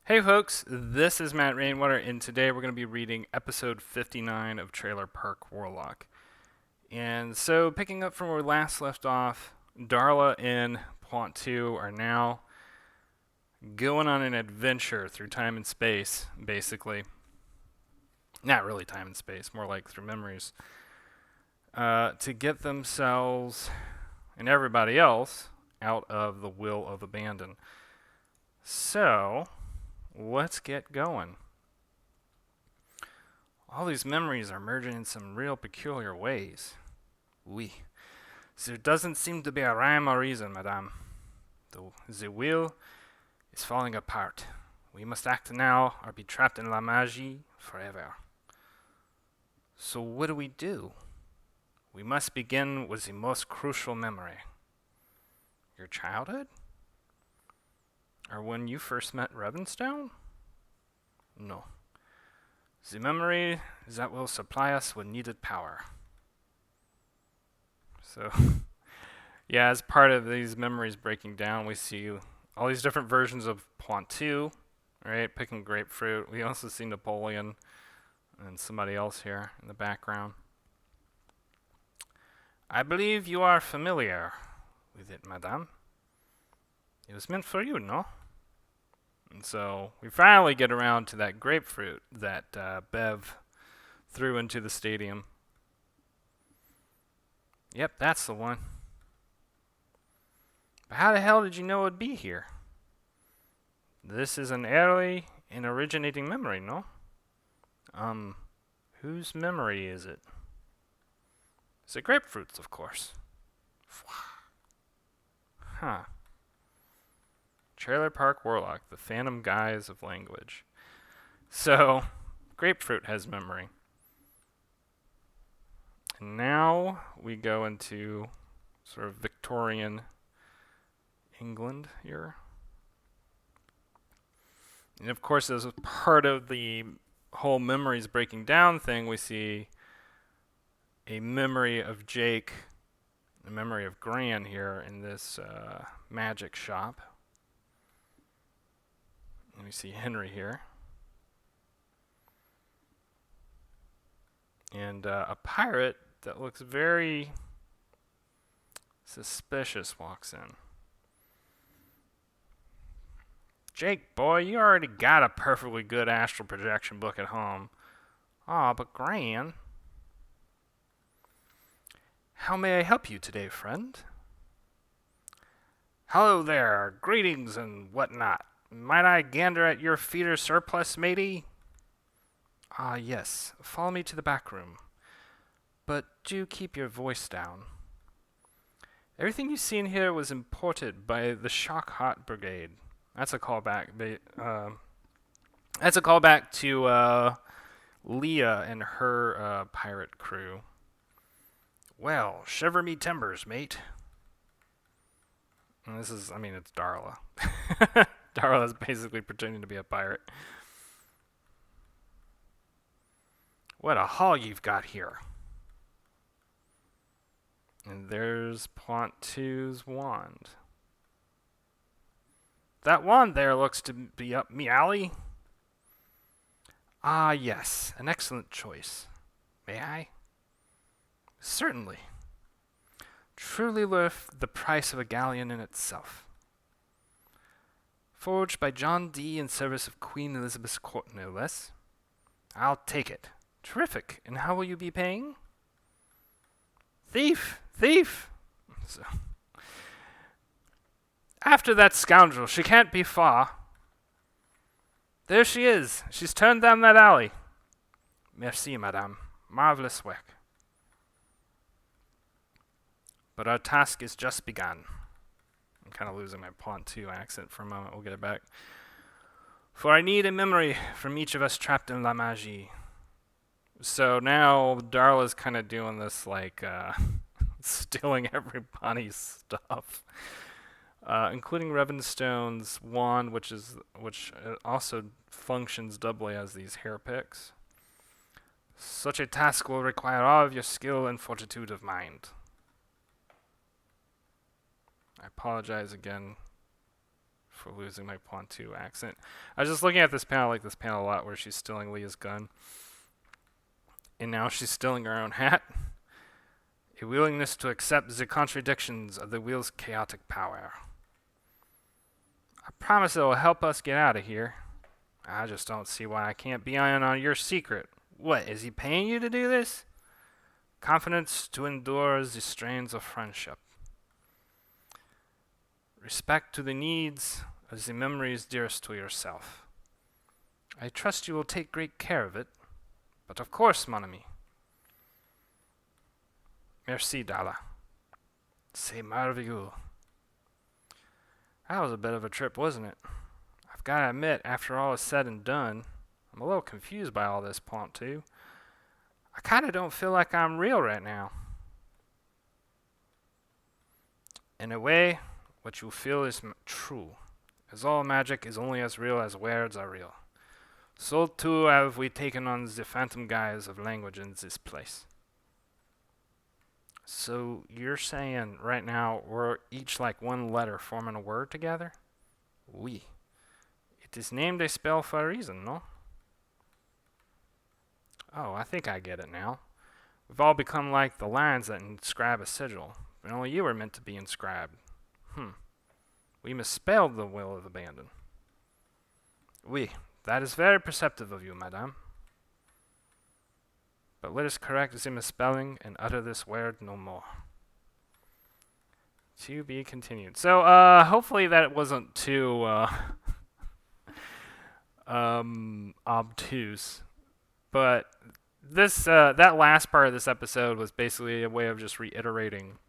Hey folks, this is Matt Rainwater, and today we're going to be reading episode 59 of Trailer Park Warlock. And so, picking up from where we last left off, Darla and Pointu are now going on an adventure through time and space, basically. Not really time and space, more like through memories. To get themselves and everybody else out of the Will of Abandon. So, let's get going. All these memories are merging in some real peculiar ways. Oui. There doesn't seem to be a rhyme or reason, madame. The wheel is falling apart. We must act now or be trapped in la magie forever. So what do? We must begin with the most crucial memory. Your childhood? Or when you first met Ravenstone? No. The memory that will supply us with needed power. So, yeah, as part of these memories breaking down, we see all these different versions of Pointu, right? Picking grapefruit. We also see Napoleon and somebody else here in the background. I believe you are familiar with it, madame. It was meant for you, no? And so we finally get around to that grapefruit that Bev threw into the stadium. Yep, that's the one. But how the hell did you know it would be here? This is an early and originating memory, no? Whose memory is it? It's the grapefruit's, of course. Huh. Trailer Park Warlock, the phantom guise of language. So, grapefruit has memory. And now we go into sort of Victorian England here. And of course, as part of the whole memories breaking down thing, we see a memory of Jake, a memory of Gran here in this magic shop. And we see Henry here. And a pirate that looks very suspicious walks in. Jake, boy, you already got a perfectly good astral projection book at home. Aw, but Gran... How may I help you today, friend? Hello there, greetings and whatnot. Might I gander at your feeder surplus, matey? Ah, yes. Follow me to the back room. But do keep your voice down. Everything you see in here was imported by the Shock Hot Brigade. That's a callback. That's a callback to Leah and her pirate crew. Well, shiver me timbers, mate. And this is, it's Darla. Darla is basically pretending to be a pirate. What a haul you've got here. And there's Pointu's wand. That wand there looks to be up me alley. Ah, yes, an excellent choice. May I? Certainly. Truly worth the price of a galleon in itself. Forged by John Dee in service of Queen Elizabeth's court, no less. I'll take it. Terrific. And how will you be paying? Thief! Thief! So, after that scoundrel, she can't be far. There she is. She's turned down that alley. Merci, madame. Marvelous work. But our task is just begun. I'm kind of losing my Pointu accent for a moment. We'll get it back. For I need a memory from each of us trapped in la magie. So now Darla's kind of doing this like stealing everybody's stuff, including Ravenstone's wand, which also functions doubly as these hair picks. Such a task will require all of your skill and fortitude of mind. I apologize again for losing my Pointu accent. I was just looking at this panel, I like this panel a lot, where she's stealing Leah's gun. And now she's stealing her own hat. A willingness to accept the contradictions of the wheel's chaotic power. I promise it will help us get out of here. I just don't see why I can't be in on your secret. What, is he paying you to do this? Confidence to endure the strains of friendship. Respect to the needs of the memories dearest to yourself. I trust you will take great care of it. But of course, mon ami. Merci, Darla. C'est merveilleux. That was a bit of a trip, wasn't it? I've got to admit, after all is said and done, I'm a little confused by all this, Pointu. I kind of don't feel like I'm real right now. In a way, what you feel is true, as all magic is only as real as words are real. So too have we taken on the phantom guise of language in this place. So you're saying right now we're each like one letter forming a word together? Oui. It is named a spell for a reason, no? Oh, I think I get it now. We've all become like the lines that inscribe a sigil, but only you were meant to be inscribed. We misspelled the will of abandon. Oui, that is very perceptive of you, madame. But let us correct the misspelling and utter this word no more. To be continued. So, hopefully that wasn't too obtuse. But this that last part of this episode was basically a way of just reiterating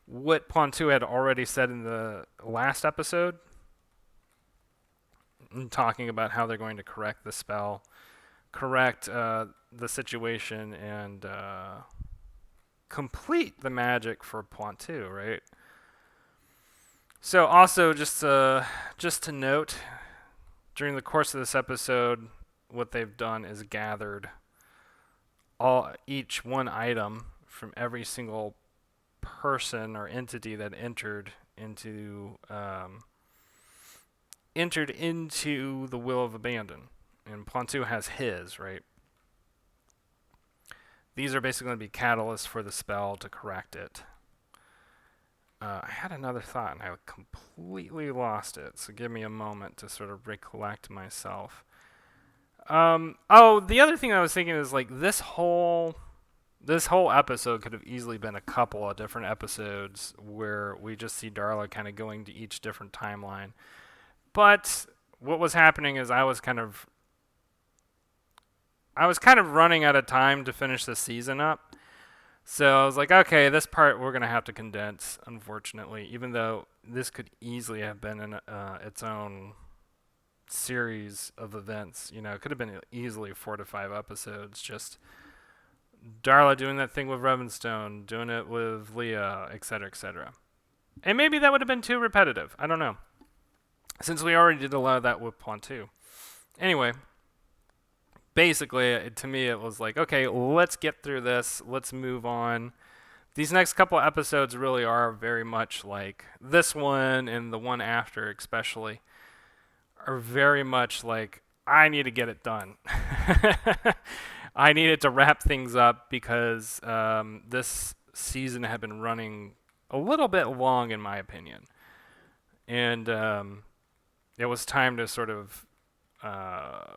what Pointu had already said in the last episode, and talking about how they're going to correct the spell, correct the situation, and complete the magic for Pointu, right? So also just to note, during the course of this episode, what they've done is gathered each one item from every single person or entity that entered into the will of abandon. And Pointu has his, right? These are basically going to be catalysts for the spell to correct it. I had another thought and I completely lost it, so give me a moment to sort of recollect myself. The other thing I was thinking is like this whole episode could have easily been a couple of different episodes where we just see Darla kind of going to each different timeline. But what was happening is I was kind of running out of time to finish the season up. So I was like, okay, this part we're going to have to condense, unfortunately, even though this could easily have been in its own series of events. You know, it could have been easily 4 to 5 episodes, just Darla doing that thing with Ravenstone, doing it with Leah, etc., etc. And maybe that would have been too repetitive. I don't know, since we already did a lot of that with Pointu. Anyway, basically, to me, it was like, okay, let's get through this. Let's move on. These next couple episodes really are very much like this one and the one after especially are very much like, I need to get it done. I needed to wrap things up because this season had been running a little bit long, in my opinion. And it was time to sort of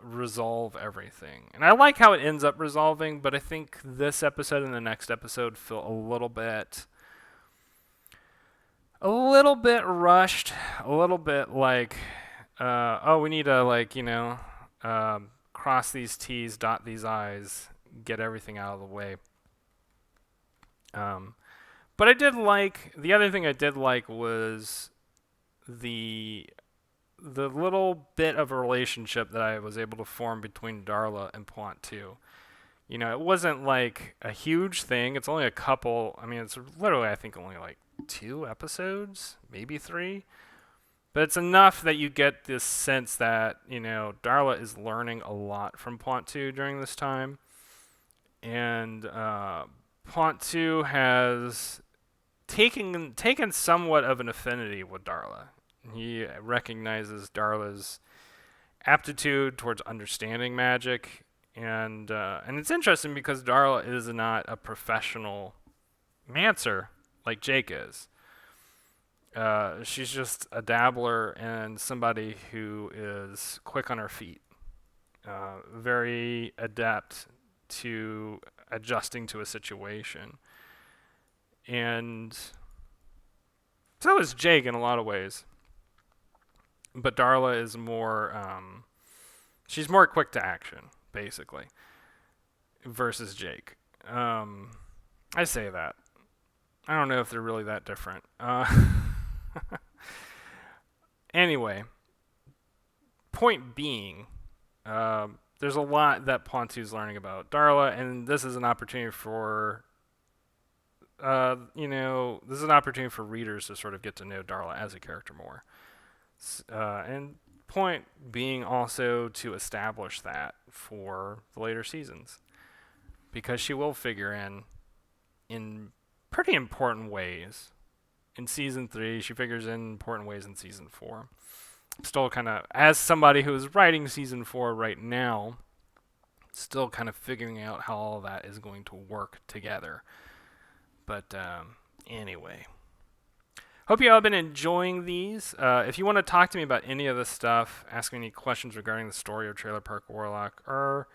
resolve everything. And I like how it ends up resolving, but I think this episode and the next episode feel a little bit rushed, a little bit like, we need to cross these T's, dot these I's, get everything out of the way. But I did like, the other thing I did like was the little bit of a relationship that I was able to form between Darla and Pointu. You know, it wasn't like a huge thing. It's only a couple. I mean, it's literally, I think, only like 2 episodes, maybe 3. But it's enough that you get this sense that, you know, Darla is learning a lot from Pointu during this time. And Pointu has taken somewhat of an affinity with Darla. He recognizes Darla's aptitude towards understanding magic, and it's interesting because Darla is not a professional mancer like Jake is. She's just a dabbler and somebody who is quick on her feet, very adept to adjusting to a situation. And so is Jake in a lot of ways. But Darla is more, she's more quick to action, basically, versus Jake. I say that. I don't know if they're really that different. Anyway, point being, there's a lot that Pointu's learning about Darla, and this is an opportunity for, this is an opportunity for readers to sort of get to know Darla as a character more. And point being also to establish that for the later seasons, because she will figure in pretty important ways. In season 3, she figures in important ways in season 4. Still kind of, as somebody who is writing season 4 right now, still kind of figuring out how all that is going to work together. But anyway, hope you all have been enjoying these. If you want to talk to me about any of this stuff, ask me any questions regarding the story of Trailer Park Warlock, or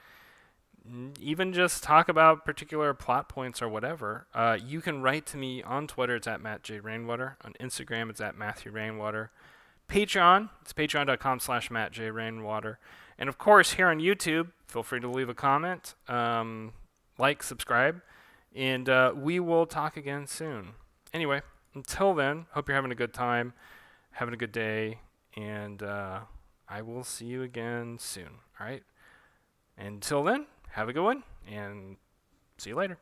even just talk about particular plot points or whatever, you can write to me on Twitter. It's at Matt J. Rainwater. On Instagram, it's at Matthew Rainwater. Patreon, it's patreon.com/Matt J. Rainwater. And of course, here on YouTube, feel free to leave a comment, like, subscribe, and we will talk again soon. Anyway, until then, hope you're having a good time, having a good day, and I will see you again soon. All right? Until then, have a good one, and see you later.